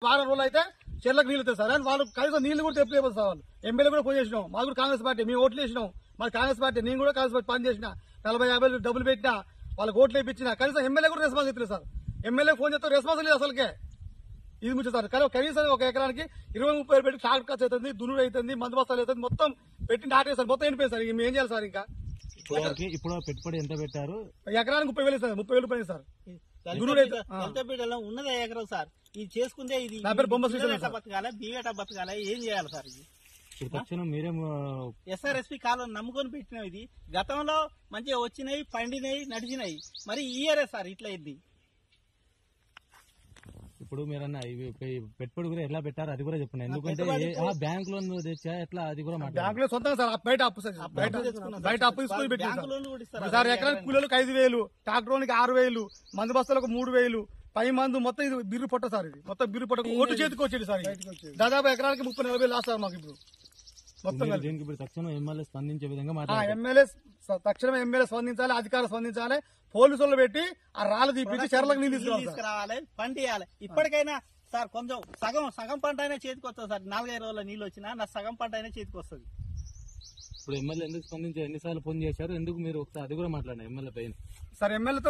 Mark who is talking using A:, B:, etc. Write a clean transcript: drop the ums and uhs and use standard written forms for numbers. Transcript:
A: వారం రోజులు అయితే చెర్లకు నీళ్ళు వస్తాయి సార్. అని వాళ్ళు కనీసం నీళ్లు కూడా తెప్పలేదు సార్. వాళ్ళు ఎమ్మెల్యే కూడా పోయి చేసినాం. మాకు కూడా కాంగ్రెస్ పార్టీ మేము ఓట్లు వేసినాం. మాది కాంగ్రెస్ పార్టీ, నేను కూడా కాంగ్రెస్ పార్టీ పని చేసిన 40-50 డబ్బులు పెట్టినా, వాళ్ళకి ఓట్లు వేయించిన కనీసం ఎమ్మెల్యే కూడా రెస్పాన్స్ ఇస్తారు సార్. ఎమ్మెల్యే ఫోన్ చేస్తే రెస్పాన్స్ లేదు అసలుకే. ఇది ముచ్చట సార్. కానీ కనీసం ఒక ఎకరానికి 20-30 పెట్టి ట్రాక్టర్ ఖర్చు అవుతుంది, దున్నుడు అవుతుంది, మందు బస్తాలు అవుతుంది, మొత్తం పెట్టి నాటేస్తారు. మొత్తం ఎండిపోయింది సార్. మేము ఏం చేయాలి సార్? ఇంకా
B: ఇప్పుడు పెట్టుబడి ఎంత పెట్టారు?
A: ఎకరానికి 30,000 సార్. 30,000 పడింది సార్.
C: ఉన్నదే ఎకరం సార్. ఇది చేసుకుంటే ఇది
A: నా పేరు బొమ్మ
C: బతకాలి, బీగట బతకాలి. ఏం చేయాలి సార్? ఇది
B: తక్షణం మీరేం
C: ఎస్ఆర్ఎస్పీ కాలం నమ్ముకొని పెట్టినాం. ఇది గతంలో మంచిగా వచ్చినాయి, పండినాయి, నడిచినాయి. మరి ఈ ఇయరే సార్ ఇట్లా ఇది.
B: ఇప్పుడు మీరన్నా పెట్టుబడి కూడా ఎట్లా పెట్టారు అది కూడా చెప్పండి. ఎందుకంటే బ్యాంక్ లోన్ తెచ్చా ఎట్లా అది కూడా
A: బ్యాంక్ లో సొంతంగా సార్. బయట అప్పు సార్. బయట అప్పు తీసుకొని పెట్టారు సార్. ఎకరానికి కూలీలకు 5,000, ట్రాక్టర్కి 6,000, మందు బస్తాలకు 3,000, పై మందు మొత్తం ఇది బిర్రు పొట్ట సార్. ఇది మొత్తం బిర్రు పొట్ట ఓటు చేతికి వచ్చేది సార్. దాదాపు ఎకరానికి 30-40 లాస్ట్ సార్ మాకు ఇప్పుడు మొత్తం.
B: దీనికి ఇప్పుడు తక్షణం ఎమ్మెల్యే స్పందించే విధంగా
A: తక్షణమే ఎమ్మెల్యే స్పందించాలి, అధికారులు స్పందించాలి, పోలీసులు పెట్టి ఆ రాళ్ళు తీపించి చెరలకు నీళ్ళు
C: తీసుకురావాలి, పండియాలి. ఇప్పటికైనా సార్ కొంచెం సగం పంట అయినా చేతికి వస్తుంది సార్. 4-5 రోజుల నీళ్ళు వచ్చినా నా సగం పంట అయినా చేతికి వస్తుంది.
B: ఇప్పుడు ఎమ్మెల్యే ఎందుకు స్పందించారు? ఎన్నిసార్లు ఫోన్ చేశారు? ఎందుకు మీరు ఒకసారి అది కూడా మాట్లాడినా ఎమ్మెల్యే పైన
A: సార్? ఎమ్మెల్యేతో